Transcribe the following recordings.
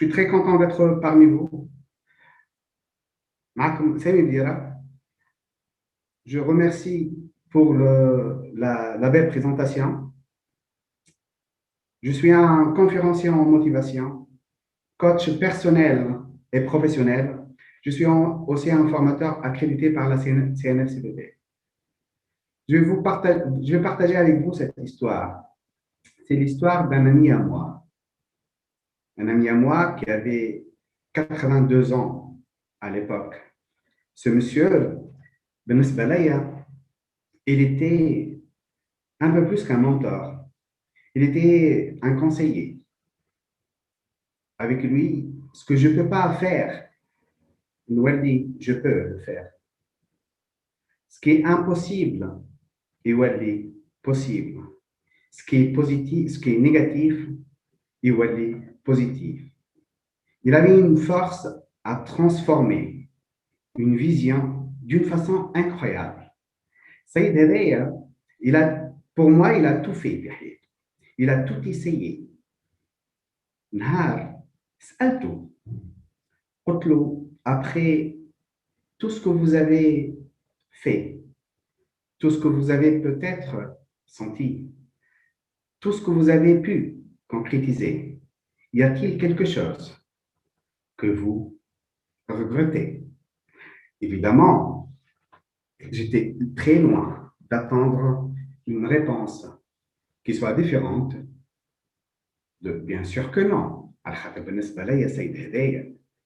suis très content d'être parmi vous. معكم سامي Dira. Je remercie pour la belle présentation. Je suis un conférencier en motivation, coach personnel et professionnel. Je suis aussi un formateur accrédité par la CNFCDD. Je vais partager avec vous cette histoire. C'est l'histoire d'un ami à moi. Un ami à moi qui avait 82 ans à l'époque. Ce monsieur, بالنسبة ليا, il était un peu plus qu'un mentor. Il était un conseiller. Avec lui, ce que je ne peux pas faire, Nouali, je peux le faire. Ce qui est impossible, Iwali, possible. Ce qui est positif, ce qui est négatif, Iwali, positif. Il avait une force à transformer une vision d'une façon incroyable. Saïd Hedaya, pour moi, il a tout fait. Il a tout essayé. Nahar, سألته, قلت له, après tout ce que vous avez fait, tout ce que vous avez peut-être senti, tout ce que vous avez pu concrétiser, y a-t-il quelque chose que vous regrettez? Évidemment, j'étais très loin d'attendre une réponse qui soit différente de bien sûr que non.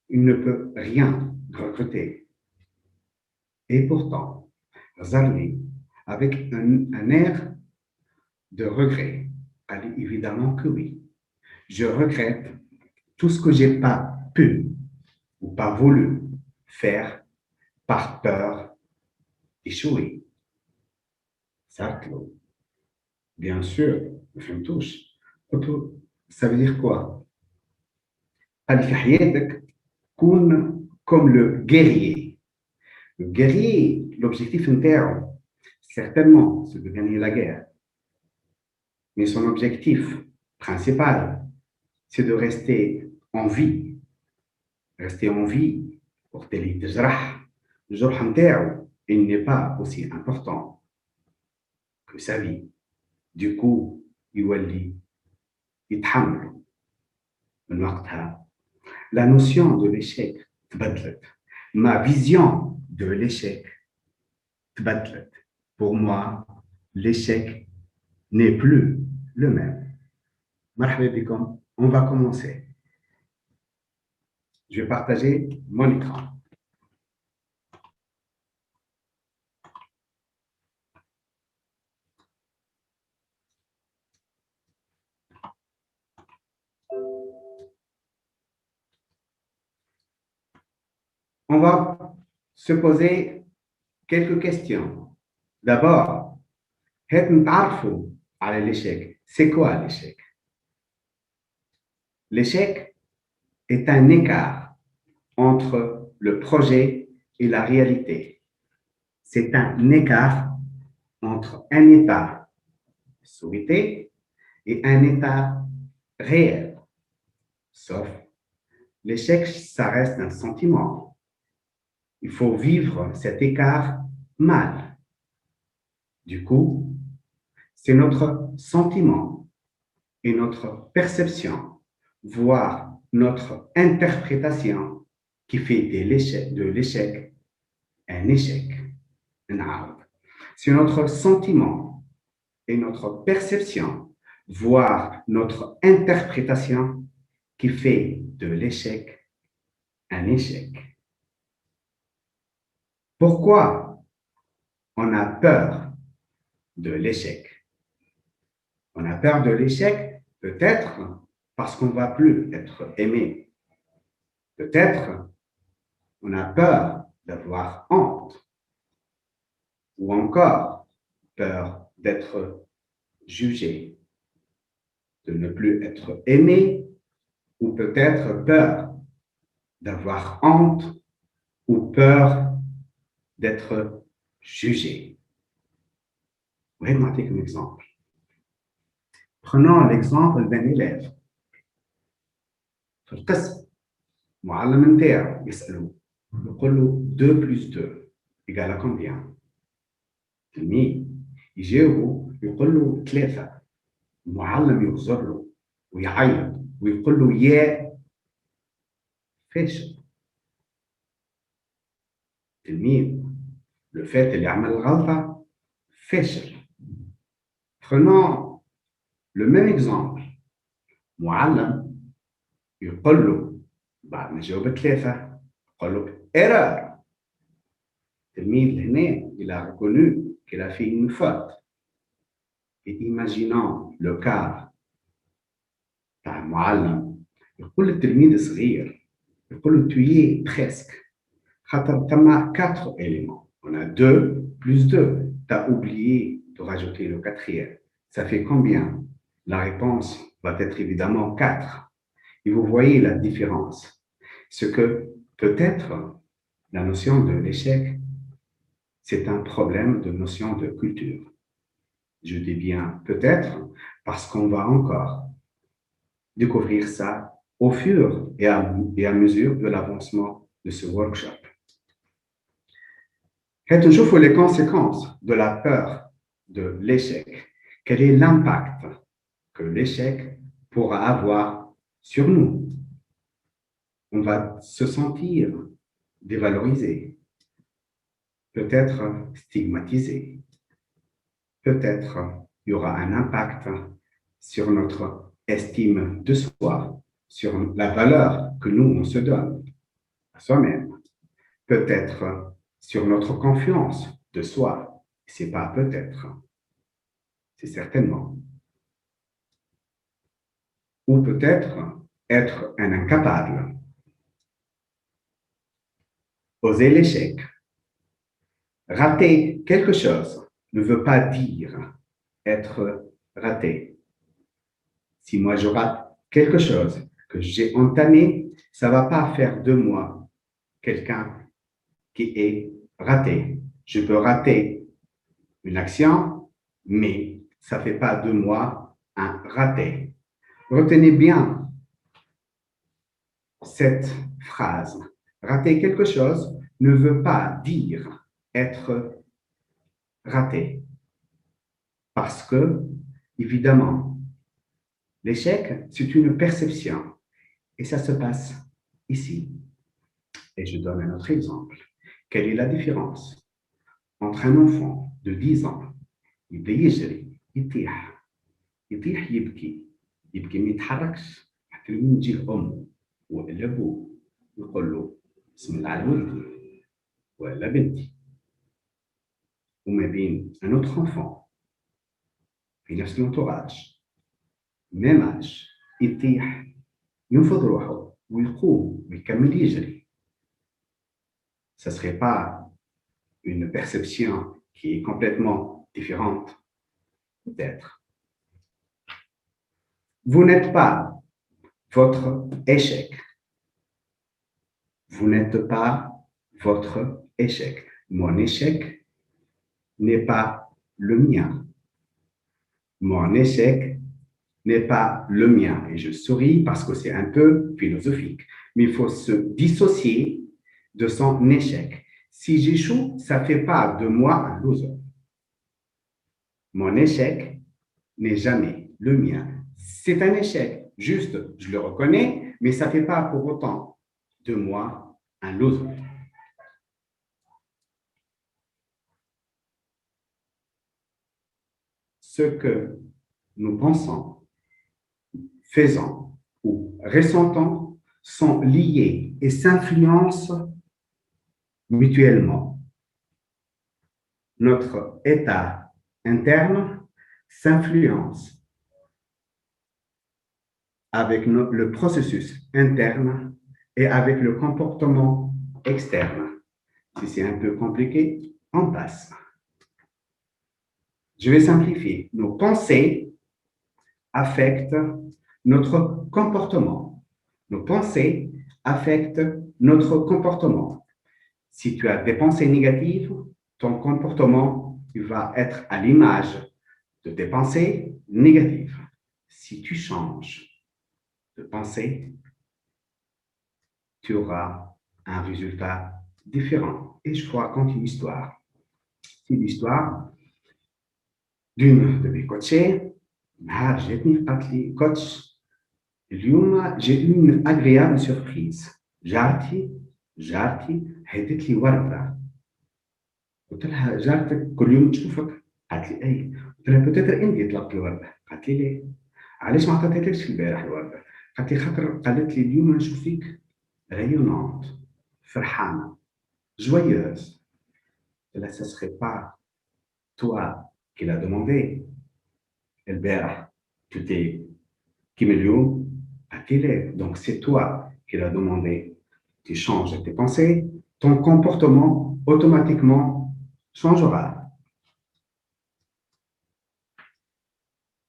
Il ne peut rien regretter. Et pourtant, Zarni, avec un air de regret, a dit évidemment que oui. Je regrette tout ce que je n'ai pas pu ou pas voulu faire par peur d'échouer. Sarklo. Bien sûr, je me touche. Ça veut dire quoi? Comme le guerrier. Le guerrier, l'objectif interne, certainement, c'est de gagner la guerre. Mais son objectif principal, c'est de rester en vie. Rester en vie pour tel le jour interne, il n'est pas aussi important que sa vie. Du coup, يولي يتحمل من وقتها. La notion de l'échec تبدلت. Ma vision de l'échec تبدلت. Pour moi, l'échec n'est plus le même. مرحبا بكم. On va commencer. Je vais partager mon écran. On va se poser quelques questions. D'abord, l'échec. C'est quoi l'échec? L'échec est un écart entre le projet et la réalité. C'est un écart entre un état souhaité et un état réel. Sauf, l'échec, ça reste un sentiment. Il faut vivre cet écart mal. Du coup, c'est notre sentiment et notre perception, voire notre interprétation qui fait de l'échec un échec. C'est notre sentiment et notre perception, voire notre interprétation qui fait de l'échec un échec. Pourquoi on a peur de l'échec? On a peur de l'échec peut-être parce qu'on ne va plus être aimé. Peut-être on a peur d'avoir honte ou encore peur d'être jugé, de ne plus être aimé ou peut-être peur d'avoir honte ou peur d'être jugé. Vous voyez, donner un exemple. Prenons l'exemple d'un élève. في القسم معلم نتاعو يسألوه يقول له 2 plus 2 égale à combien؟ تلميذ يجاوبه يقول له 3. المعلم يغزر له ويعيط ويقول له يا فاشل. تلميذ le fait اللي عمل الغلطة فاشل. Prenons le même exemple. معلم يقول له بعد ما جاوب 3 يقول له erreur. تلميذ هنا il a reconnu qu'il a fait une faute. Et imaginons le cas تاع المعلم يقول للتلميذ صغير يقول له tu y es presque خاطر ثم 4 éléments. On a 2 plus 2. Tu as oublié de rajouter le 4e. Ça fait combien? La réponse va être évidemment 4. Et vous voyez la différence. Ce que peut-être la notion de l'échec, c'est un problème de notion de culture. Je dis bien peut-être parce qu'on va encore découvrir ça au fur et à mesure de l'avancement de ce workshop. Quand on joue les conséquences de la peur de l'échec, quel est l'impact que l'échec pourra avoir sur nous? On va se sentir dévalorisé, peut-être stigmatisé, peut-être il y aura un impact sur notre estime de soi, sur la valeur que nous, on se donne à soi-même, peut-être sur notre confiance de soi. C'est pas peut-être, c'est certainement. Ou peut-être être un incapable. Oser l'échec. Rater quelque chose ne veut pas dire être raté. Si moi je rate quelque chose que j'ai entamé, ça ne va pas faire de moi quelqu'un qui est raté. Je peux rater une action, mais ça ne fait pas de moi un raté. Retenez bien cette phrase. Rater quelque chose ne veut pas dire être raté. Parce que, évidemment, l'échec, c'est une perception. Et ça se passe ici. Et je donne un autre exemple. Quelle est la différence entre un enfant de 10 ans, يبدا يجري يطيح يبكي ما يتحركش حتى لين تجيه امه ولا ابوه يقول له بسم الله على ولدي ولا بنتي. وما بين un autre enfant في نفس l'entourage même âge يطيح ينفض روحه ويقوم ويكمل يجري. Ça ne serait pas une perception qui est complètement différente, peut-être. Vous n'êtes pas votre échec. Vous n'êtes pas votre échec. Mon échec n'est pas le mien. Mon échec n'est pas le mien. Et je souris parce que c'est un peu philosophique. Mais il faut se dissocier de son échec. Si j'échoue, ça ne fait pas de moi un loser. Mon échec n'est jamais le mien. C'est un échec, juste, je le reconnais, mais ça ne fait pas pour autant de moi un loser. Ce que nous pensons, faisons ou ressentons sont liés et s'influencent mutuellement. Notre état interne s'influence avec le processus interne et avec le comportement externe. Si c'est un peu compliqué, on passe. Je vais simplifier. Nos pensées affectent notre comportement. Nos pensées affectent notre comportement. Si tu as des pensées négatives, ton comportement va être à l'image de tes pensées négatives. Si tu changes de pensée, tu auras un résultat différent. Et je vous raconte une histoire. C'est l'histoire d'une de mes coachées. Coach, j'ai eu une agréable surprise. جارتي هدت لي ورده. قلت لها جارتك كل يوم تشوفك؟ قالت لي اي. قلت لها بتتر انت طلبت لي ورده. قالت لي ليه؟ علاش ما عطيتهالكش البارح الورده؟ قالت لي خاطر قالت لي اليوم نشوف فيك rayonnante, فرحانه, joyeuse. قلت لها ça serait pas toi qui l'a demandé البارح. Tu t'es qui me اليوم قالت لي ليه؟ donc c'est toi qui l'a demandé. Tu changes tes pensées, ton comportement automatiquement changera.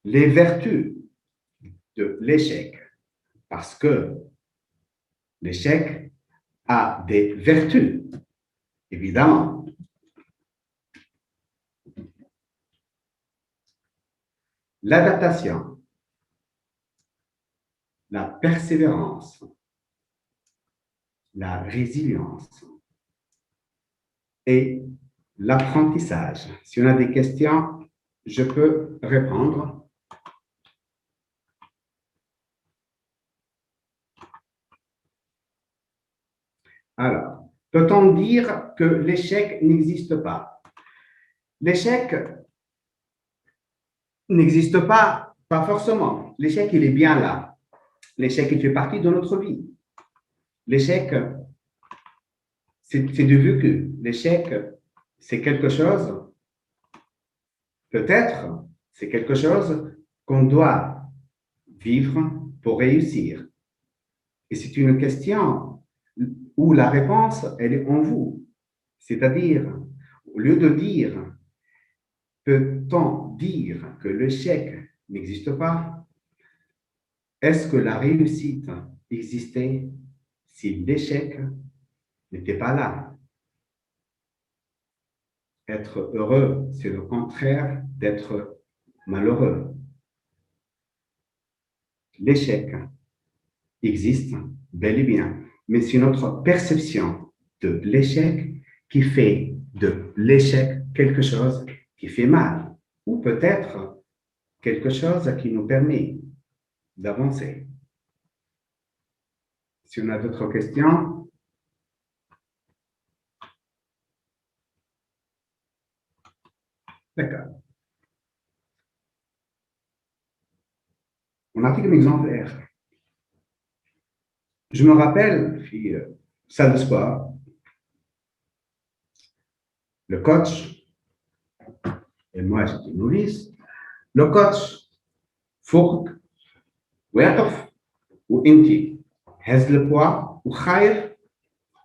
Les vertus de l'échec, parce que l'échec a des vertus, évidemment. L'adaptation, la persévérance, la résilience et l'apprentissage. Si on a des questions, je peux répondre. Alors, peut-on dire que l'échec n'existe pas? L'échec n'existe pas, pas forcément. L'échec, il est bien là. L'échec, il fait partie de notre vie. L'échec, c'est du vécu. L'échec, c'est quelque chose, peut-être, c'est quelque chose qu'on doit vivre pour réussir. Et c'est une question où la réponse, elle est en vous. C'est-à-dire, au lieu de dire, peut-on dire que l'échec n'existe pas? Est-ce que la réussite existait si l'échec n'était pas là? Être heureux, c'est le contraire d'être malheureux. L'échec existe bel et bien, mais c'est notre perception de l'échec qui fait de l'échec quelque chose qui fait mal, ou peut-être quelque chose qui nous permet d'avancer. Si on a d'autres questions, d'accord. On a pris comme exemplaire. Je me rappelle, salle de sport, le coach, et moi j'étais novice, le coach فوقك واقف وانت هز البوا وخايف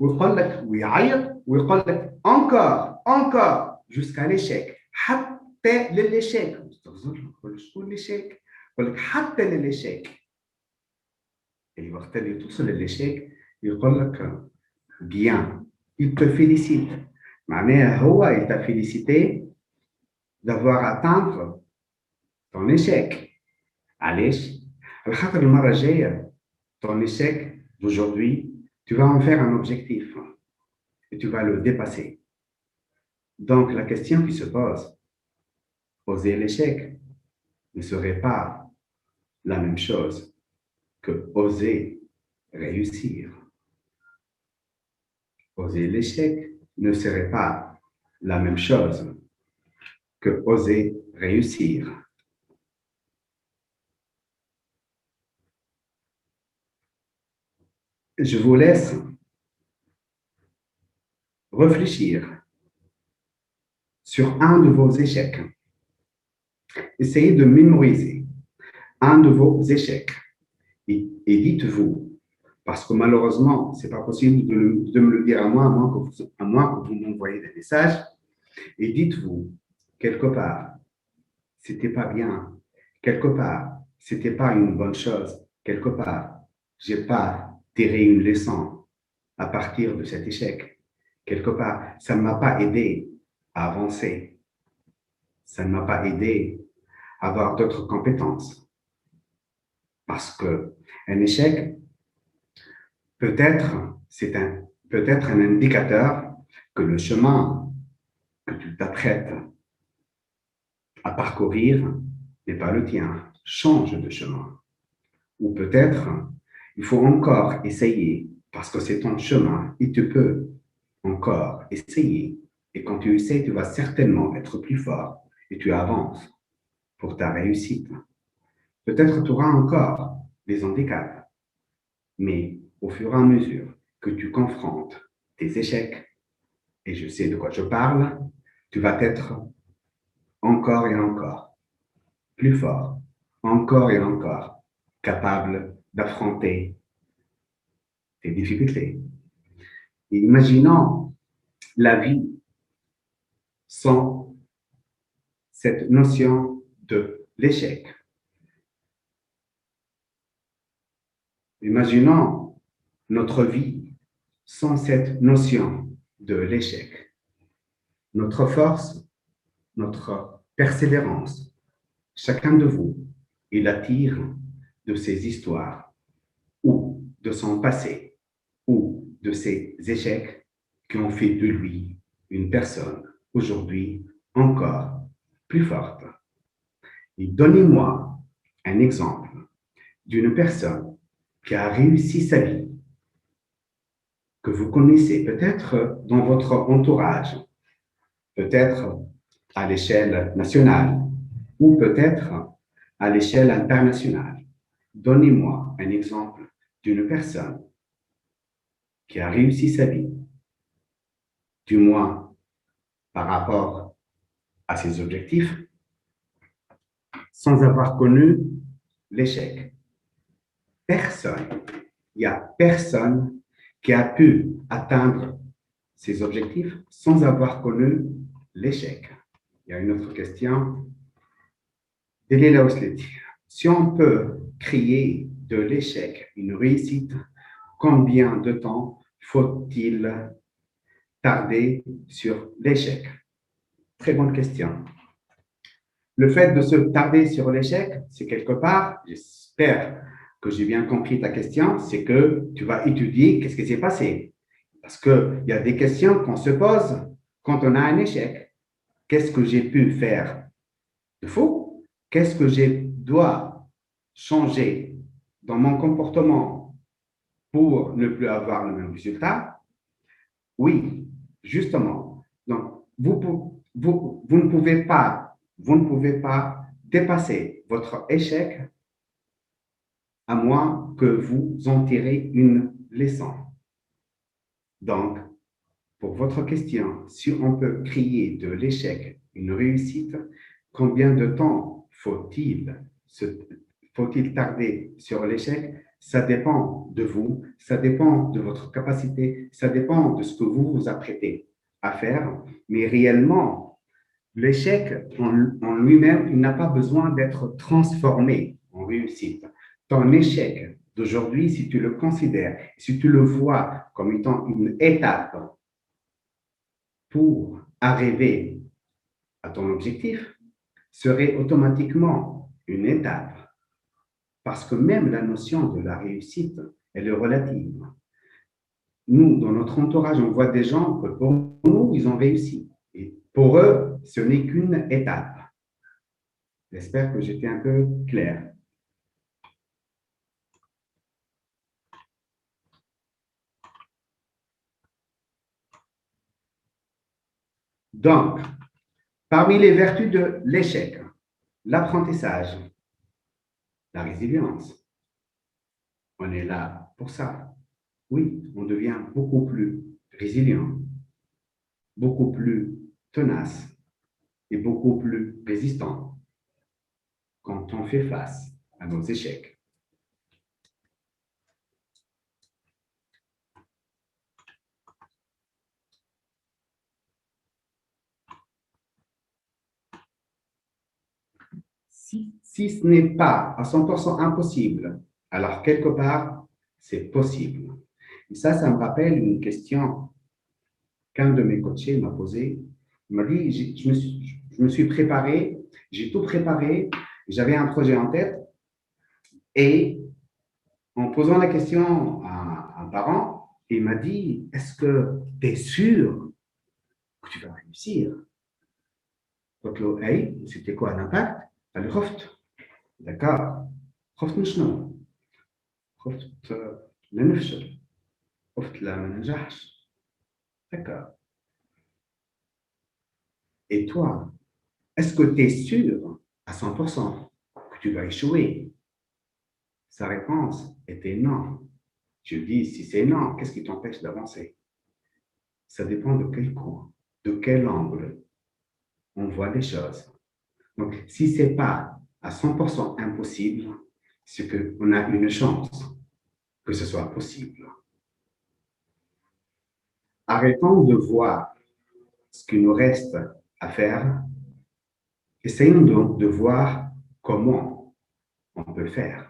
ويقول لك ويعيط ويقول لك encore jusqu'à l'échec حتى للإشاك. استغفر الله شكون الإشاك؟ يقول لك حتى للإشاك. اللي وقت اللي توصل للإشاك يقول لك bien, il te félicite. معناها هو il t'a félicité d'avoir atteint ton échec. علاش؟ على خاطر المرة الجاية ton échec d'aujourd'hui, tu vas en faire un objectif et tu vas le dépasser. Donc la question qui se pose, oser l'échec ne serait pas la même chose que oser réussir. Oser l'échec ne serait pas la même chose que oser réussir. Je vous laisse réfléchir sur un de vos échecs. Essayez de mémoriser un de vos échecs et dites-vous, parce que malheureusement, ce n'est pas possible de me le dire à moi, à moins que vous m'envoyez des messages, et dites-vous, quelque part, c'était pas bien, quelque part, c'était pas une bonne chose, quelque part, j'ai pas tiré une leçon à partir de cet échec. Quelque part, ça ne m'a pas aidé à avancer. Ça ne m'a pas aidé à avoir d'autres compétences. Parce qu'un échec, peut-être, c'est peut-être un indicateur que le chemin que tu t'apprêtes à parcourir n'est pas le tien. Change de chemin. Ou peut-être, il faut encore essayer parce que c'est ton chemin et tu peux encore essayer. Et quand tu essaies, tu vas certainement être plus fort et tu avances pour ta réussite. Peut-être tu auras encore des handicaps, mais au fur et à mesure que tu confrontes tes échecs, et je sais de quoi je parle, tu vas être encore et encore plus fort, encore et encore capable d'affronter tes difficultés. Et imaginons la vie sans cette notion de l'échec. Imaginons notre vie sans cette notion de l'échec. Notre force, notre persévérance, chacun de vous, il attire de ses histoires ou de son passé ou de ses échecs qui ont fait de lui une personne aujourd'hui encore plus forte. Et donnez-moi un exemple d'une personne qui a réussi sa vie, que vous connaissez peut-être dans votre entourage, peut-être à l'échelle nationale ou peut-être à l'échelle internationale. Donnez-moi un exemple d'une personne qui a réussi sa vie, du moins par rapport à ses objectifs, sans avoir connu l'échec. Personne, il n'y a personne qui a pu atteindre ses objectifs sans avoir connu l'échec. Il y a une autre question. Si on peut créer de l'échec une réussite, combien de temps faut-il tarder sur l'échec? Très bonne question. Le fait de se tarder sur l'échec, c'est quelque part, j'espère que j'ai bien compris ta question, c'est que tu vas étudier qu'est-ce qui s'est passé. Parce qu'il y a des questions qu'on se pose quand on a un échec. Qu'est-ce que j'ai pu faire de faux? Qu'est-ce que je dois changer dans mon comportement pour ne plus avoir le même résultat? Oui, justement. Donc, vous ne pouvez pas dépasser votre échec à moins que vous en tirez une leçon. Donc, pour votre question, si on peut créer de l'échec une réussite, combien de temps faut-il tarder sur l'échec? Ça dépend de vous, ça dépend de votre capacité, ça dépend de ce que vous vous apprêtez à faire. Mais réellement, l'échec en lui-même, il n'a pas besoin d'être transformé en réussite. Ton échec d'aujourd'hui, si tu le considères, si tu le vois comme étant une étape pour arriver à ton objectif, serait automatiquement une étape. Parce que même la notion de la réussite, elle est relative. Nous, dans notre entourage, on voit des gens que pour nous, ils ont réussi. Et pour eux, ce n'est qu'une étape. J'espère que j'étais un peu clair. Donc, parmi les vertus de l'échec, l'apprentissage, la résilience, on est là pour ça. Oui, on devient beaucoup plus résilient, beaucoup plus tenace et beaucoup plus résistant quand on fait face à nos échecs. Si ce n'est pas à 100% impossible, alors quelque part, c'est possible. Et ça me rappelle une question qu'un de mes coachés m'a posée. Il m'a dit, je me suis préparé, j'ai tout préparé, j'avais un projet en tête et en posant la question à un parent, Et il m'a dit, est-ce que tu es sûr que tu vas réussir? قلت له اي c'était quoi l'impact؟ قال لي خفت. d'accord. خفت من شنو؟ خفت لا نفشل، خفت لا ما ننجحش. d'accord. Et toi, est-ce que tu es sûr à 100% que tu vas échouer? Sa réponse était non. Je dis, si c'est non, qu'est-ce qui t'empêche d'avancer? Ça dépend de quel coin, de quel angle on voit les choses. Donc, si ce n'est pas à 100% impossible, c'est qu'on a une chance que ce soit possible. Arrêtons de voir ce qu'il nous reste à faire. Essayons donc de voir comment on peut faire.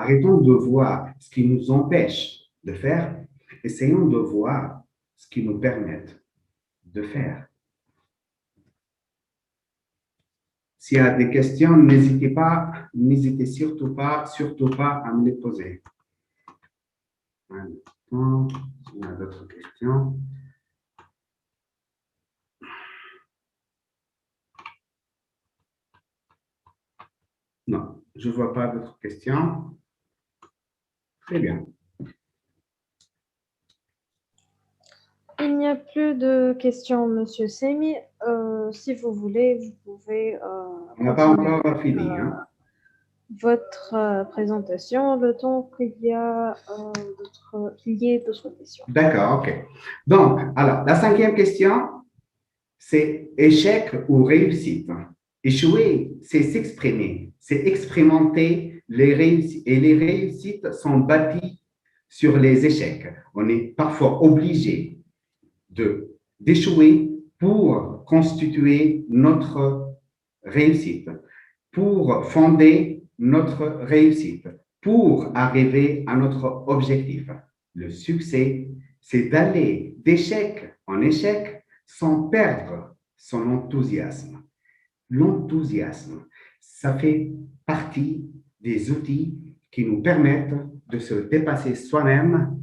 Arrêtons de voir ce qui nous empêche de faire. Essayons de voir ce qui nous permet de faire. S'il y a des questions, n'hésitez surtout pas à me les poser. Un instant, s'il y a d'autres questions. Non, je ne vois pas d'autres questions. Très bien. Il n'y a plus de questions, Monsieur Semi. Si vous voulez, vous pouvez On n'a pas continuer encore fini. Hein? votre présentation le temps qu'il y ait d'autres questions. D'accord, ok. Donc, alors, la 5e question, c'est échec ou réussite. Échouer, c'est s'exprimer, c'est expérimenter les réussites. Et les réussites sont bâties sur les échecs. On est parfois obligé d'échouer pour constituer notre réussite, pour fonder notre réussite, pour arriver à notre objectif. Le succès, c'est d'aller d'échec en échec sans perdre son enthousiasme. L'enthousiasme, ça fait partie des outils qui nous permettent de se dépasser soi-même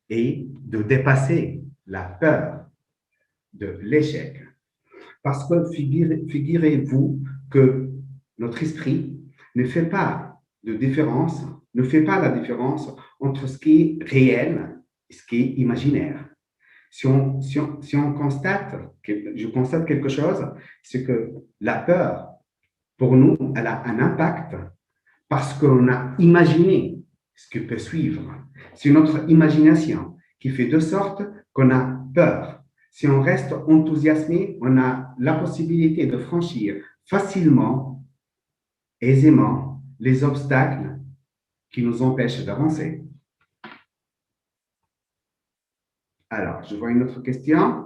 et de dépasser la peur de l'échec. Parce que figurez-vous que notre esprit ne fait pas de différence, ne fait pas la différence entre ce qui est réel et ce qui est imaginaire. Si on constate, je constate quelque chose, c'est que la peur, pour nous, elle a un impact parce qu'on a imaginé ce qui peut suivre. C'est notre imagination qui fait de sorte qu'on a peur. Si on reste enthousiasmé, on a la possibilité de franchir facilement, aisément, les obstacles qui nous empêchent d'avancer. Alors, je vois une autre question.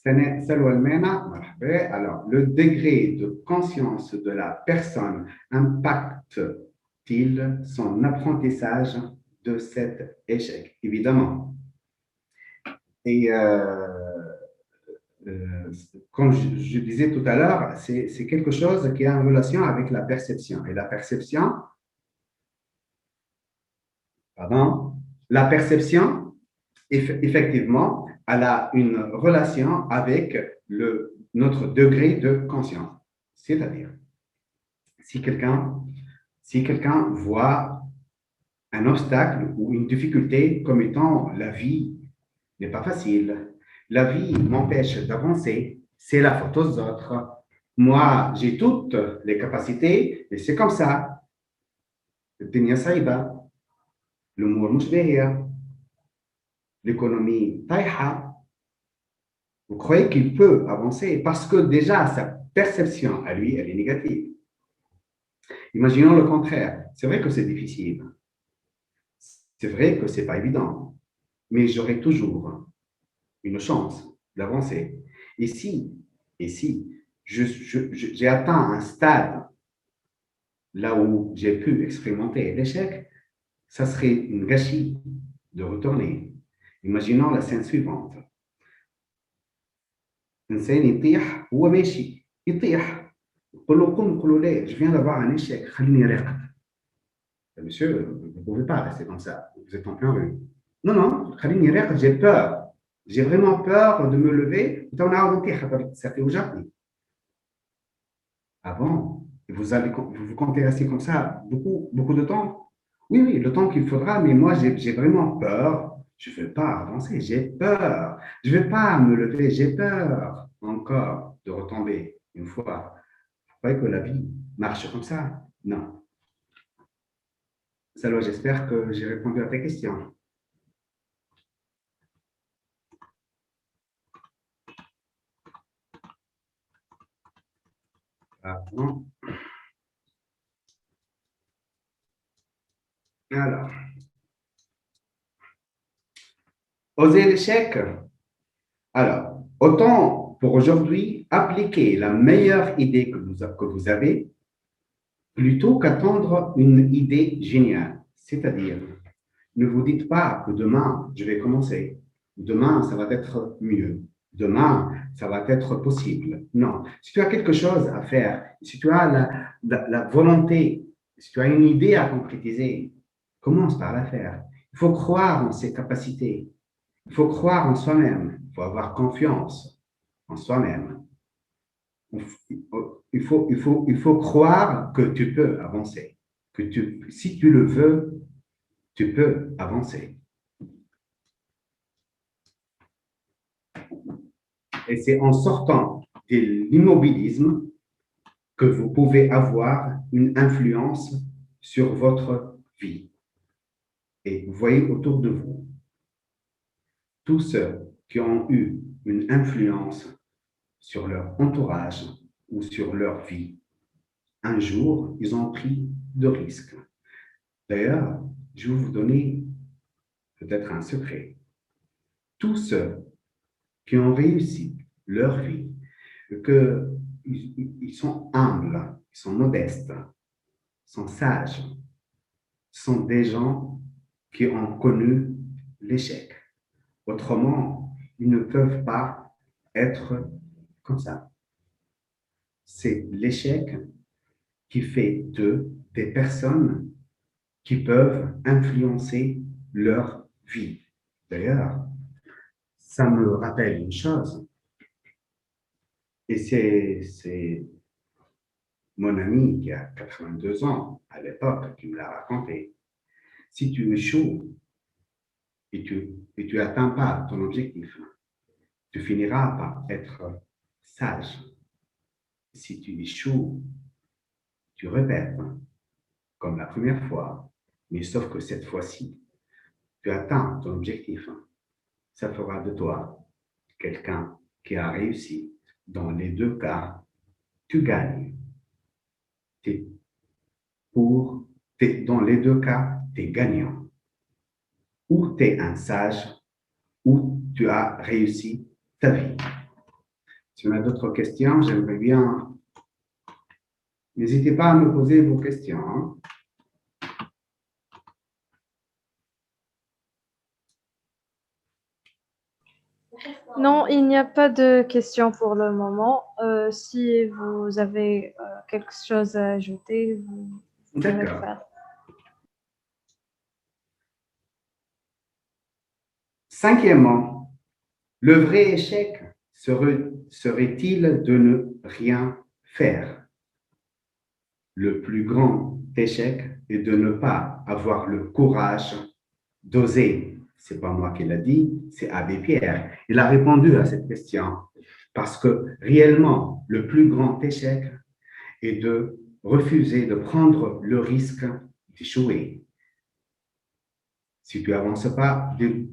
Alors, le degré de conscience de la personne impacte-t-il son apprentissage de cet échec? Évidemment. Et comme je disais tout à l'heure, c'est quelque chose qui est en relation avec la perception. Et la perception, effectivement, elle a une relation avec notre degré de conscience. C'est-à-dire, si quelqu'un voit un obstacle ou une difficulté comme étant la vie n'est pas facile, la vie m'empêche d'avancer, c'est la faute aux autres. Moi, j'ai toutes les capacités et c'est comme ça. الدنيا صعبة، الأمور مش باهية، l'économie طايحة. Vous croyez qu'il peut avancer parce que déjà sa perception à lui, elle est négative. Imaginons le contraire. C'est vrai que c'est difficile. C'est vrai que ce n'est pas évident. Mais j'aurai toujours une chance d'avancer. Et si j'ai atteint un stade là où j'ai pu expérimenter l'échec, ça serait une gâchis de retourner. Imaginons la scène suivante. إنسان يطيح هو ماشي يطيح يقول له قم يقول له لا je viens d'avoir un échec خليني راقد. Monsieur, vous ne pouvez pas rester comme ça, vous êtes en plein rue. Non, non, خليني راقد, j'ai peur. J'ai vraiment peur de me lever. Ça fait aujourd'hui. Ah bon? Et vous vous comptez rester comme ça beaucoup, beaucoup de temps? Oui, oui, le temps qu'il faudra, mais moi, j'ai vraiment peur. Je ne veux pas avancer, j'ai peur. Je ne vais pas me lever, j'ai peur encore de retomber une fois. Vous croyez que la vie marche comme ça? Non. Alors, j'espère que j'ai répondu à ta question. Ah, bon. Alors, oser l'échec. Alors, autant pour aujourd'hui appliquer la meilleure idée que vous avez plutôt qu'attendre une idée géniale. C'est-à-dire, ne vous dites pas que demain, je vais commencer. Demain, ça va être mieux. Demain, ça va être possible. Non. Si tu as quelque chose à faire, si tu as la volonté, si tu as une idée à concrétiser, commence par la faire. Il faut croire en ses capacités. Il faut croire en soi-même. Il faut avoir confiance en soi-même. Il faut croire que tu peux avancer. Si tu le veux, tu peux avancer. Et c'est en sortant de l'immobilisme que vous pouvez avoir une influence sur votre vie. Et vous voyez autour de vous, tous ceux qui ont eu une influence sur leur entourage ou sur leur vie, un jour, ils ont pris de risques. D'ailleurs, je vais vous donner peut-être un secret. Tous ceux qui ont réussi leur vie, qu'ils sont humbles, ils sont modestes, sont sages, sont des gens qui ont connu l'échec. Autrement, ils ne peuvent pas être comme ça. C'est l'échec qui fait d'eux des personnes qui peuvent influencer leur vie. D'ailleurs, ça me rappelle une chose, et c'est mon ami qui a 82 ans à l'époque qui me l'a raconté. Si tu échoues et tu atteins pas ton objectif, tu finiras par être sage. Si tu échoues, tu répètes comme la première fois, mais sauf que cette fois-ci, tu atteins ton objectif. Ça fera de toi quelqu'un qui a réussi. Dans les deux cas, tu gagnes. Dans les deux cas, tu es gagnant. Ou tu es un sage, ou tu as réussi ta vie. Si on a d'autres questions, j'aimerais bien. N'hésitez pas à me poser vos questions. Hein. Non, il n'y a pas de questions pour le moment. Si vous avez quelque chose à ajouter, vous pouvez le D'accord. faire. Cinquièmement, le vrai échec serait-il de ne rien faire? Le plus grand échec est de ne pas avoir le courage d'oser. C'est pas moi qui l'a dit, c'est Abbé Pierre. Il a répondu à cette question parce que réellement, le plus grand échec est de refuser de prendre le risque d'échouer. Si tu n'avances pas, tu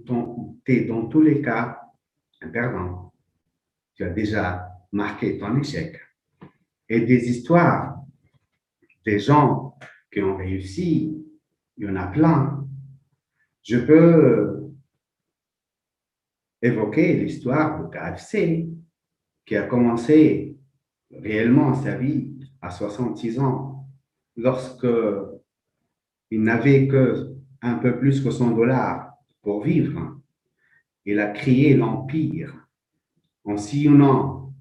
es dans tous les cas un perdant. Tu as déjà marqué ton échec. Et des histoires, des gens qui ont réussi, il y en a plein. Je peux évoquer l'histoire de KFC, qui a commencé réellement sa vie à 66 ans, lorsque il n'avait que un peu plus que 100 dollars pour vivre. Il a créé l'empire en sillonnant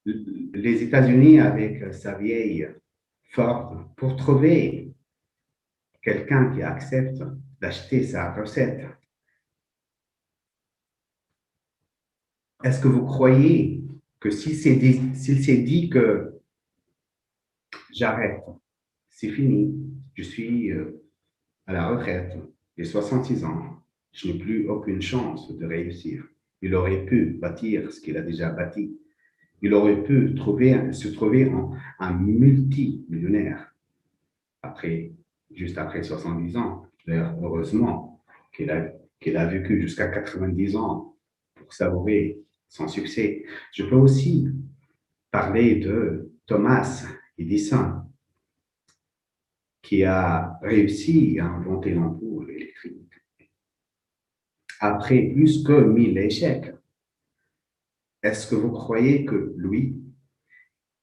les États-Unis avec sa vieille Ford pour trouver quelqu'un qui accepte d'acheter sa recette. est-ce que vous croyez que s'il s'est dit que j'arrête, c'est fini, je suis à la retraite, j'ai 66 ans, je n'ai plus aucune chance de réussir. Il aurait pu bâtir ce qu'il a déjà bâti. Il aurait pu se trouver un multimillionnaire juste après 70 ans. D'ailleurs, heureusement qu'il a vécu jusqu'à 90 ans pour savourer son succès. Je peux aussi parler de Thomas Edison, qui a réussi à inventer l'ampoule électrique. Après plus que 1000 échecs, est-ce que vous croyez que lui,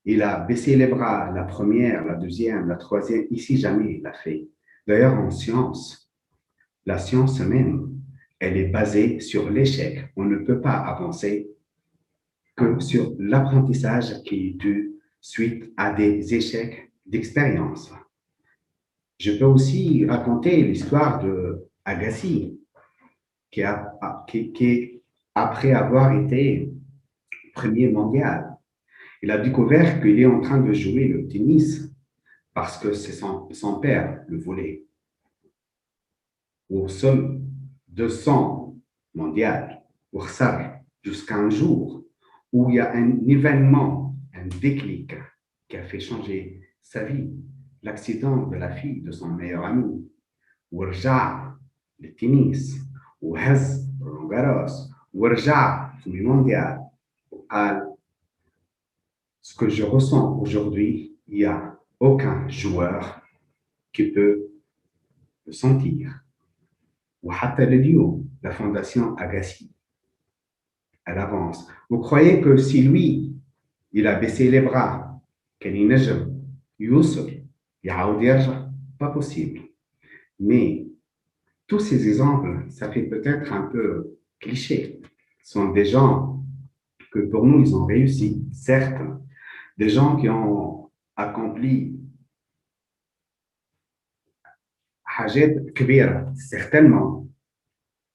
il a baissé les bras la première, la deuxième, la troisième, ici jamais il l'a fait. D'ailleurs, en science, la science même, elle est basée sur l'échec. On ne peut pas avancer que sur l'apprentissage qui est dû suite à des échecs d'expérience. Je peux aussi raconter l'histoire de Agassi, qui, après avoir été premier mondial, il a découvert qu'il est en train de jouer le tennis parce que c'est son père le voulait. Au sol 200 mondial, pour ça, jusqu'à un jour où il y a un événement, un déclic qui a fait changer sa vie, l'accident de la fille de son meilleur ami, ورجع للتنس وهز رولان جاروس ورجع في المونديال وقال ce que je ressens aujourd'hui, il n'y a aucun joueur qui peut le sentir. وحتى اليوم, la fondation Agassi, elle avance. Vous croyez que si lui, il a baissé les bras, كان ينجم يوصل يعاود يرجع? Pas possible. Mais tous ces exemples, ça fait peut-être un peu cliché. Ce sont des gens que pour nous, ils ont réussi, certes, des gens qui ont accompli حاجات كبيرة, certainement,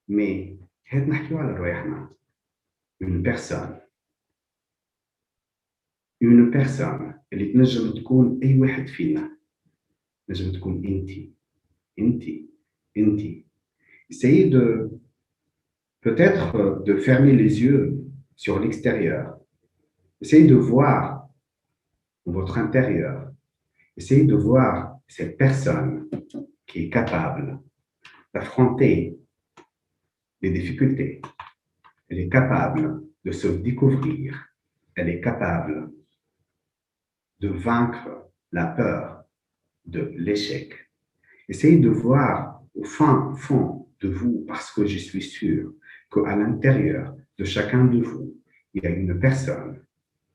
mais هاد نحكيو على رواحنا. Une personne اللي تنجم تكون أي واحد فينا, تنجم تكون انت. Essayez peut-être de fermer les yeux sur l'extérieur. Essayez de voir votre intérieur. Essayez de voir cette personne qui est capable d'affronter les difficultés. Elle est capable de se découvrir. Elle est capable de vaincre la peur de l'échec. Essayez de voir au fond de vous, parce que je suis sûr qu'à l'intérieur de chacun de vous, il y a une personne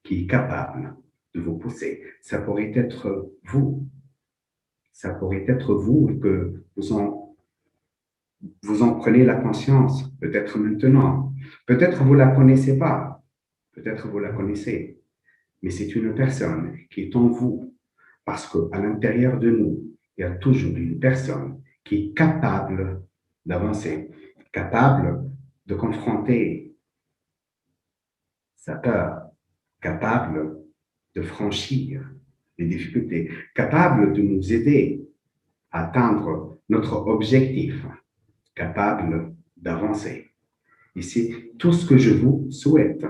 qui est capable de vous pousser. Ça pourrait être vous. Ça pourrait être vous que vous en prenez la conscience, peut-être maintenant. Peut-être vous ne la connaissez pas. Peut-être vous la connaissez. Mais c'est une personne qui est en vous. Parce qu'à l'intérieur de nous, il y a toujours une personne qui est capable d'avancer, capable de confronter sa peur, capable de franchir les difficultés, capable de nous aider à atteindre notre objectif, capable d'avancer. Et c'est tout ce que je vous souhaite.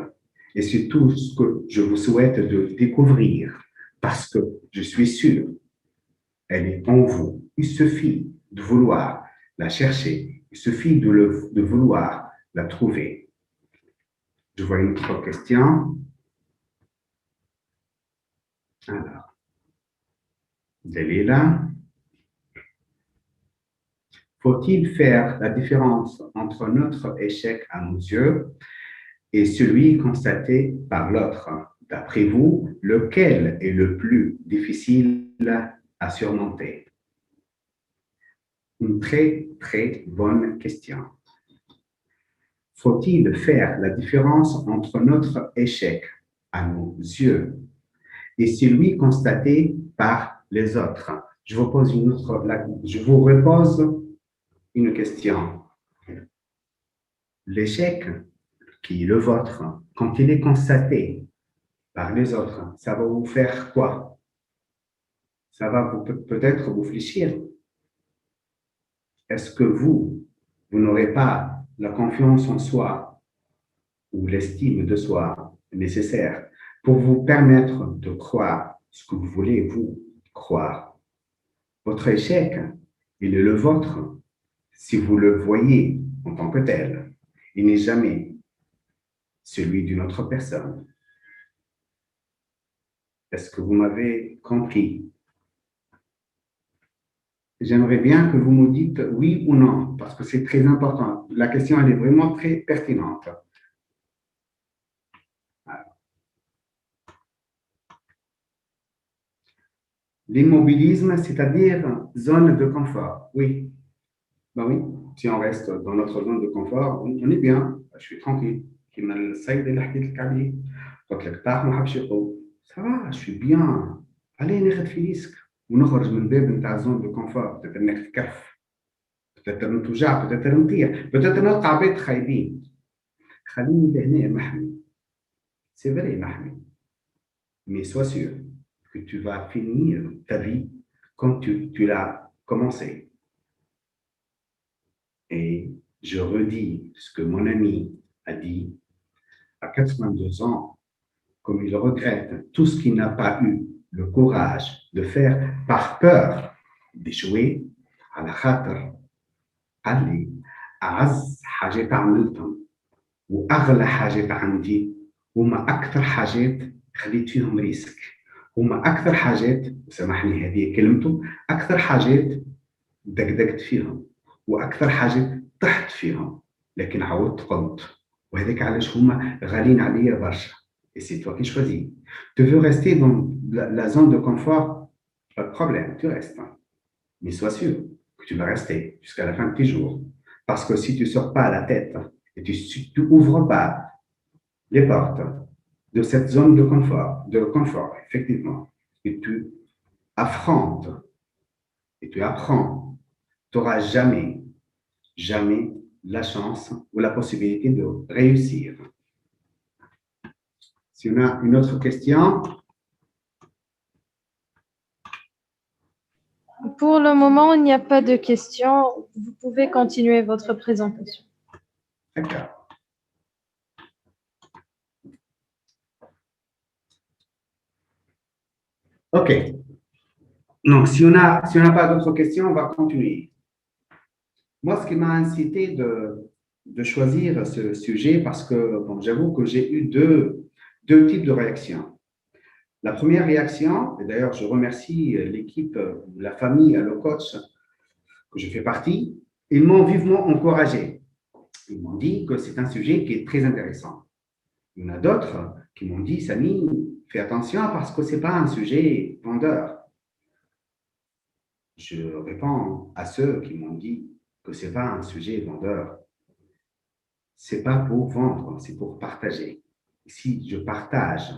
Et c'est tout ce que je vous souhaite de découvrir, parce que je suis sûr, elle est en vous. Il suffit de vouloir la chercher. Il suffit de vouloir la trouver. Je vois une autre question. Alors, Delila. Faut-il faire la différence entre notre échec à nos yeux et celui constaté par l'autre? D'après vous, lequel est le plus difficile à surmonter? Une très, très bonne question. Faut-il faire la différence entre notre échec à nos yeux et celui constaté par les autres? Je vous repose une question. L'échec qui est le vôtre quand il est constaté par les autres, ça va vous faire quoi? Ça va peut-être vous fléchir. Est-ce que vous n'aurez pas la confiance en soi ou l'estime de soi nécessaire pour vous permettre de croire ce que vous voulez, vous, croire? Votre échec, il est le vôtre si vous le voyez en tant que tel. Il n'est jamais celui d'une autre personne. Est-ce que vous m'avez compris? J'aimerais bien que vous me dites oui ou non, parce que c'est très important. La question, elle est vraiment très pertinente. L'immobilisme, c'est-à-dire zone de confort. Oui. Ben oui, si on reste dans notre zone de confort, on est bien. Je suis tranquille. كيما الصيد اللي حكيت لك عليه قلت لك طاح ما حبش يقوم. Ça va, je suis bien. Allez ناخذ في ريسك ونخرج من باب نتاع زون دو كونفور. peut-être ناخذ كف. peut-être نتوجع. peut-être نطيح. peut-être نلقى عباد خايبين. خليني لهنا محمي. C'est vrai محمي. Mais sois sûr que tu vas finir ta vie comme tu l'as commencé. Et je redis ce que mon ami a dit à 82 ans, comme il regrette tout ce qu'il n'a pas eu le courage de faire par peur d'échouer. على خاطر قال لي أعز حاجات عملتهم وأغلى حاجات عندي هما أكثر حاجات خليت فيهم ريسك. هما أكثر حاجات، سامحني هذه كلمته، أكثر حاجات دقدقت فيهم وأكثر حاجات طحت فيهم، لكن عودت قمت. وهذاك علاش هما غالين عليا برشا. Et c'est toi qui choisis. Tu veux rester dans la zone de confort? Pas de problème, tu restes. Mais sois sûr que tu vas rester jusqu'à la fin de tes jours. Parce que si tu ne sors pas la tête et tu n'ouvres pas les portes de cette zone de confort, effectivement, et tu affrontes et tu apprends, tu n'auras jamais, jamais la chance ou la possibilité de réussir. Si on a une autre question. Pour le moment, il n'y a pas de questions. Vous pouvez continuer votre présentation. D'accord. OK. Donc, si on n'a pas d'autres questions, on va continuer. Moi, ce qui m'a incité de choisir ce sujet, parce que, bon, j'avoue que j'ai eu deux types de réactions. La première réaction, et d'ailleurs, je remercie l'équipe, la famille, le coach que je fais partie, ils m'ont vivement encouragé. Ils m'ont dit que c'est un sujet qui est très intéressant. Il y en a d'autres qui m'ont dit, Samy, fais attention parce que ce n'est pas un sujet vendeur. Je réponds à ceux qui m'ont dit que ce n'est pas un sujet vendeur. Ce n'est pas pour vendre, c'est pour partager. Si je partage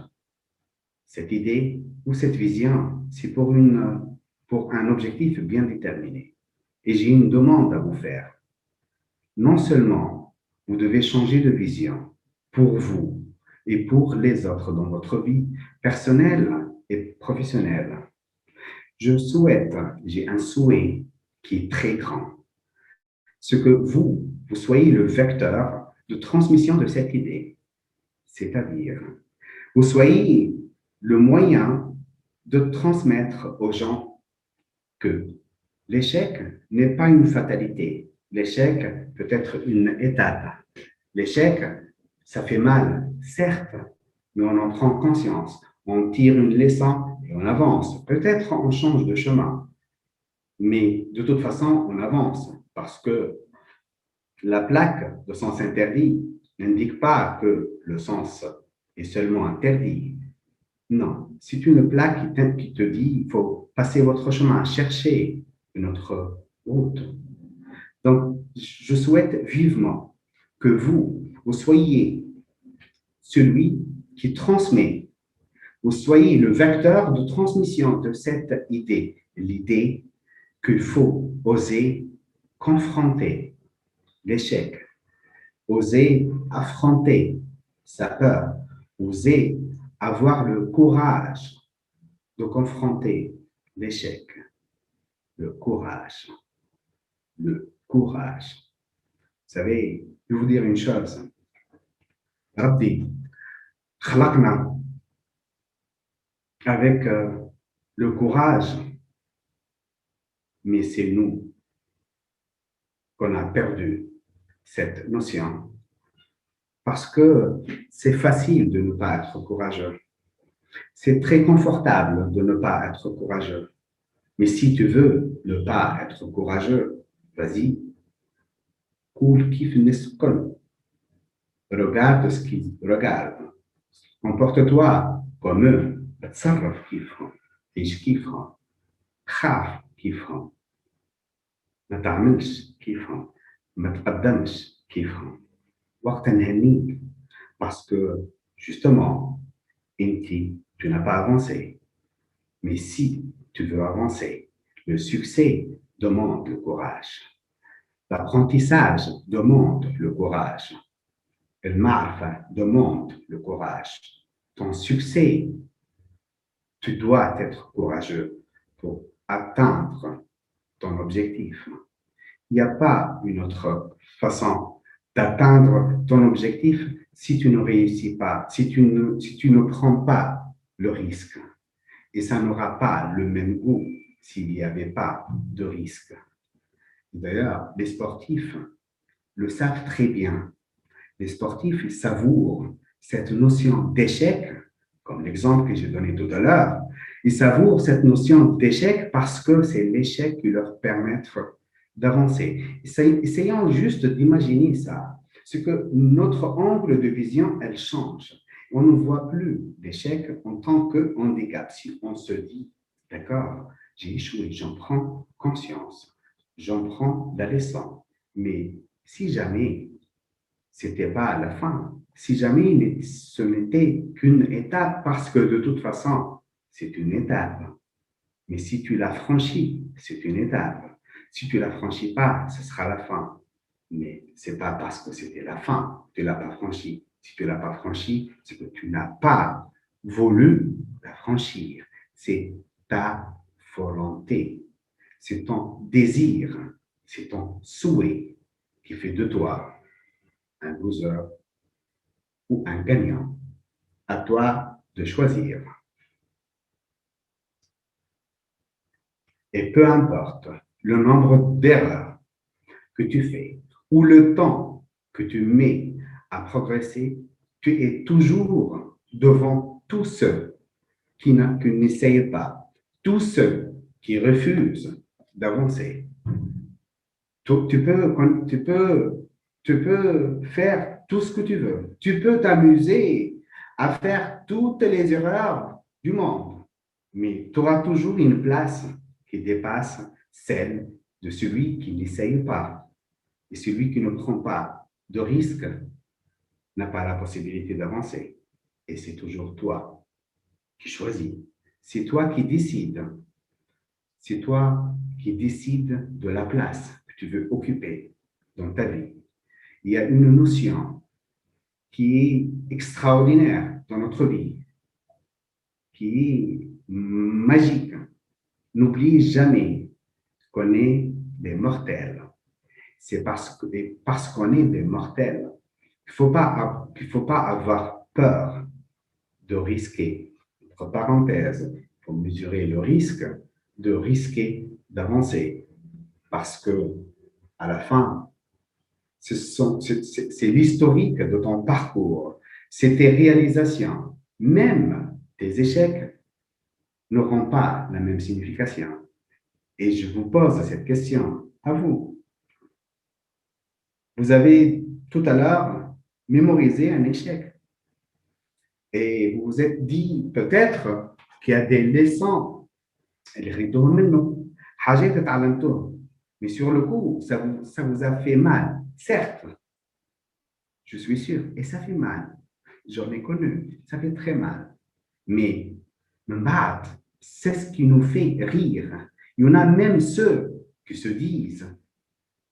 cette idée ou cette vision, c'est pour un objectif bien déterminé. Et j'ai une demande à vous faire. Non seulement vous devez changer de vision pour vous et pour les autres dans votre vie personnelle et professionnelle. J'ai un souhait qui est très grand. Ce que vous soyez le vecteur de transmission de cette idée. C'est-à-dire, vous soyez le moyen de transmettre aux gens que l'échec n'est pas une fatalité. L'échec peut être une étape. L'échec, ça fait mal, certes, mais on en prend conscience. On tire une leçon et on avance. Peut-être on change de chemin, mais de toute façon, on avance parce que la plaque de sens interdit n'indique pas que le sens est seulement interdit. Non, c'est une plaque qui te dit il faut passer votre chemin, chercher une autre route. Donc, je souhaite vivement que vous soyez celui qui transmet, vous soyez le vecteur de transmission de cette idée, l'idée qu'il faut oser confronter l'échec, oser affronter sa peur, oser avoir le courage de confronter l'échec. Le courage. Le courage. Vous savez, je vais vous dire une chose. Rabbi, khalaqna avec le courage, mais c'est nous qu'on a perdu cette notion. Parce que c'est facile de ne pas être courageux. C'est très confortable de ne pas être courageux. Mais si tu veux ne pas être courageux, vas-y. Cool kif neskol. Regarde ce qu'ils regardent. Comporte-toi comme eux. تصرف كيفهم. عيش كيفهم. خاف كيفهم. ما تعملش كيفهم. ما تقدمش كيفهم. وقت نهنيك. Parce que, justement, Inti, tu n'as pas avancé. Mais si tu veux avancer, le succès demande le courage. L'apprentissage demande le courage. Le marfa demande le courage. Ton succès, tu dois être courageux pour atteindre ton objectif. Il n'y a pas une autre façon d'atteindre ton objectif si tu ne réussis pas, si tu ne prends pas le risque. Et ça n'aura pas le même goût s'il n'y avait pas de risque. D'ailleurs, les sportifs le savent très bien. Les sportifs, ils savourent cette notion d'échec, comme l'exemple que j'ai donné tout à l'heure. Ils savourent cette notion d'échec parce que c'est l'échec qui leur permet d'avancer. Essayons juste d'imaginer ça. C'est que notre angle de vision, elle change. On ne voit plus l'échec en tant que handicap. Si on se dit, d'accord, j'ai échoué, j'en prends conscience, j'en prends la leçon. Mais si jamais c'était pas la fin, si jamais ce n'était qu'une étape, parce que de toute façon, c'est une étape. Mais si tu l'as franchie, c'est une étape. Si tu ne la franchis pas, ce sera la fin. Mais ce n'est pas parce que c'était la fin que tu ne l'as pas franchie. Si tu ne l'as pas franchie, c'est que tu n'as pas voulu la franchir. C'est ta volonté. C'est ton désir. C'est ton souhait qui fait de toi un loser ou un gagnant. À toi de choisir. Et peu importe le nombre d'erreurs que tu fais ou le temps que tu mets à progresser, tu es toujours devant tous ceux qui n'essayent pas, tous ceux qui refusent d'avancer. Tu peux faire tout ce que tu veux. Tu peux t'amuser à faire toutes les erreurs du monde, mais tu auras toujours une place qui dépasse celle de celui qui n'essaye pas. Et celui qui ne prend pas de risque n'a pas la possibilité d'avancer. Et c'est toujours toi qui choisis. C'est toi qui décides. C'est toi qui décides de la place que tu veux occuper dans ta vie. Il y a une notion qui est extraordinaire dans notre vie, qui est magique. N'oublie jamais qu'on est des mortels. C'est parce qu'on est des mortels qu'il ne faut pas avoir peur de risquer. Entre parenthèses, il faut mesurer le risque de risquer d'avancer. Parce que, à la fin, c'est l'historique de ton parcours, c'est tes réalisations. Même tes échecs n'auront pas la même signification. Et je vous pose cette question à vous. Vous avez tout à l'heure mémorisé un échec. Et vous vous êtes dit peut-être qu'il y a des leçons. Mais sur le coup, ça vous a fait mal. Certes, je suis sûr, et ça fait mal. J'en ai connu, ça fait très mal. Mais c'est ce qui nous fait rire. Il y en a même ceux qui se disent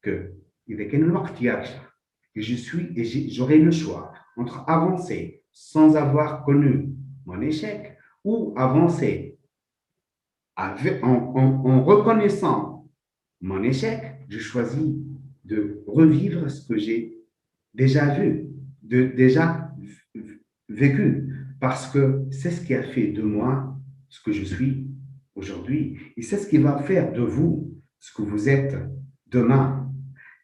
que إذا كان الوقت يرجع Et j'aurai le choix entre avancer sans avoir connu mon échec ou avancer en reconnaissant mon échec. Je choisis de revivre ce que j'ai déjà vu, déjà vécu, parce que c'est ce qui a fait de moi ce que je suis aujourd'hui. Et c'est ce qui va faire de vous ce que vous êtes demain.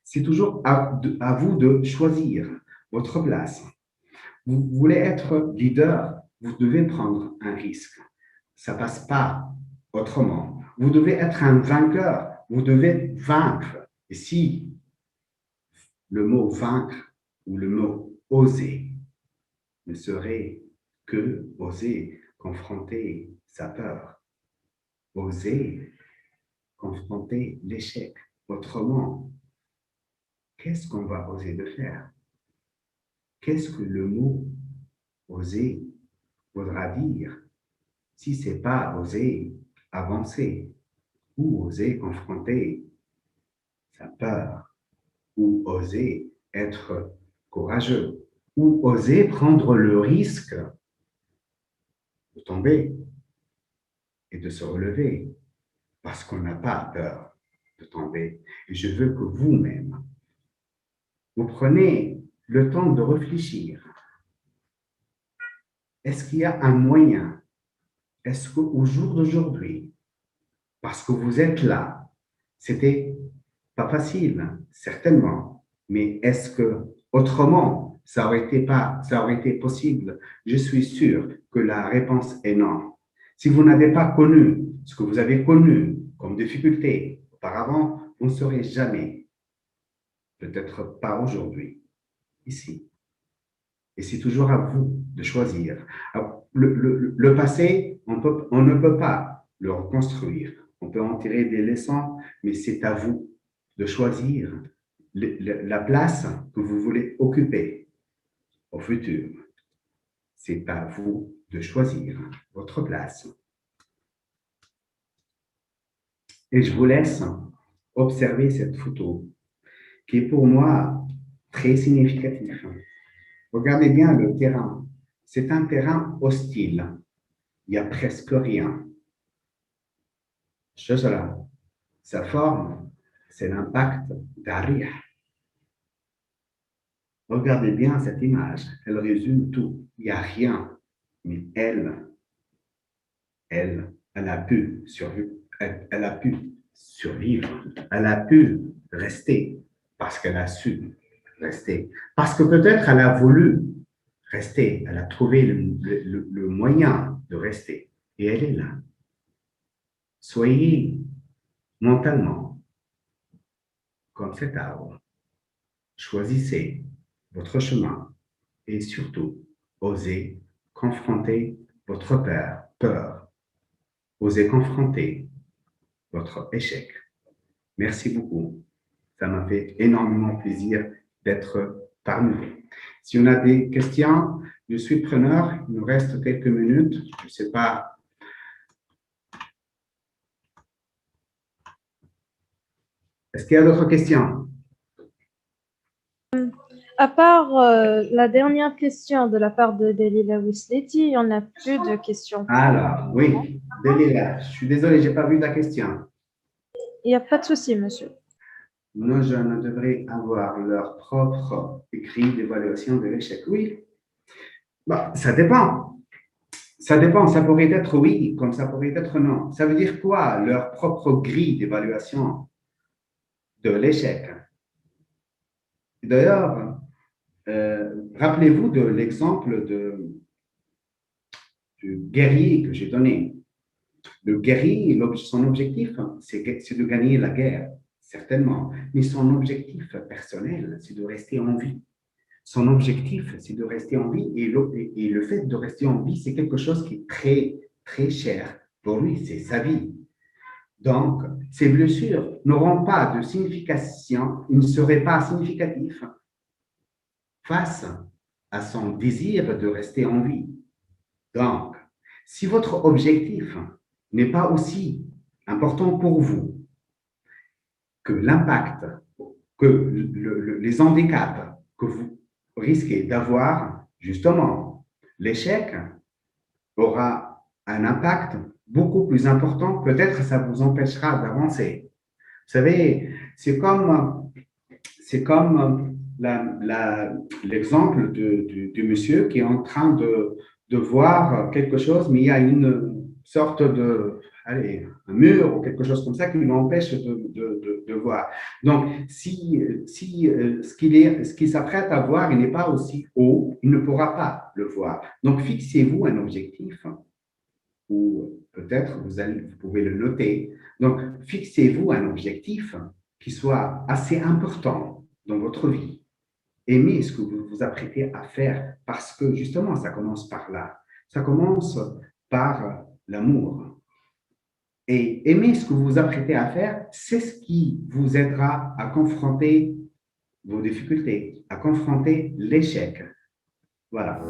C'est toujours à vous de choisir votre place. Vous voulez être leader, vous devez prendre un risque. Ça ne passe pas autrement. Vous devez être un vainqueur, vous devez vaincre. Et si le mot vaincre ou le mot oser ne serait que oser confronter sa peur, oser confronter l'échec. Autrement, qu'est-ce qu'on va oser de faire? Qu'est-ce que le mot oser voudra dire si ce n'est pas oser avancer ou oser confronter sa peur ou oser être courageux ou oser prendre le risque de tomber et de se relever parce qu'on n'a pas peur de tomber. Et je veux que vous-même, vous prenez le temps de réfléchir. Est-ce qu'il y a un moyen? Est-ce qu'au jour d'aujourd'hui, parce que vous êtes là, c'était pas facile, certainement, mais est-ce que autrement, ça aurait été possible? Je suis sûr que la réponse est non. Si vous n'avez pas connu ce que vous avez connu comme difficulté auparavant, vous ne saurez jamais, peut-être pas aujourd'hui, ici. Et c'est toujours à vous de choisir. Alors, le passé, on ne peut pas le reconstruire. On peut en tirer des leçons, mais c'est à vous de choisir la place que vous voulez occuper au futur. C'est à vous de choisir votre place. Et je vous laisse observer cette photo qui est pour moi très significative. Regardez bien le terrain. C'est un terrain hostile. Il n'y a presque rien. Shajara, sa forme, c'est l'impact d'Ariyah. Regardez bien cette image. Elle résume tout. Il n'y a rien. Mais elle a pu survivre. Elle a pu survivre. Elle a pu rester parce qu'elle a su rester. Parce que peut-être elle a voulu rester. Elle a trouvé le moyen de rester. Et elle est là. Soyez mentalement comme cet arbre. Choisissez votre chemin et surtout, osez confronter votre peur. Osez confronter votre échec. Merci beaucoup. Ça m'a fait énormément plaisir d'être parmi vous. Si on a des questions, je suis preneur. Il nous reste quelques minutes. Je ne sais pas. Est-ce qu'il y a d'autres questions? À part la dernière question de la part de Delila Wisleti, il n'y en a plus de questions. Alors, oui, Delila, je suis désolé, je n'ai pas vu ta question. Il n'y a pas de souci, monsieur. Nos jeunes devraient avoir leur propre écrit d'évaluation de l'échec. Oui, bah, ça dépend. Ça dépend, ça pourrait être oui, comme ça pourrait être non. Ça veut dire quoi, leur propre grille d'évaluation de l'échec? D'ailleurs, rappelez-vous de l'exemple du guerrier que j'ai donné. Le guerrier, son objectif, c'est de gagner la guerre, certainement. Mais son objectif personnel, c'est de rester en vie. Son objectif, c'est de rester en vie. Et le fait de rester en vie, c'est quelque chose qui est très, très cher pour lui. C'est sa vie. Donc, ces blessures n'auront pas de signification, ils ne seraient pas significatifs face à son désir de rester en vie. Donc, si votre objectif n'est pas aussi important pour vous que l'impact, que les handicaps que vous risquez d'avoir, justement, l'échec aura un impact beaucoup plus important. Peut-être ça vous empêchera d'avancer. Vous savez, c'est comme l'exemple du monsieur qui est en train de voir quelque chose, mais il y a une sorte un mur ou quelque chose comme ça qui l'empêche de voir. Donc, si ce qu'il s'apprête à voir, il n'est pas aussi haut, il ne pourra pas le voir. Donc, fixez-vous un objectif, ou peut-être vous pouvez le noter. Donc, fixez-vous un objectif qui soit assez important dans votre vie. Aimez ce que vous vous apprêtez à faire parce que justement, ça commence par là. Ça commence par l'amour. Et aimer ce que vous vous apprêtez à faire, c'est ce qui vous aidera à confronter vos difficultés, à confronter l'échec. Voilà.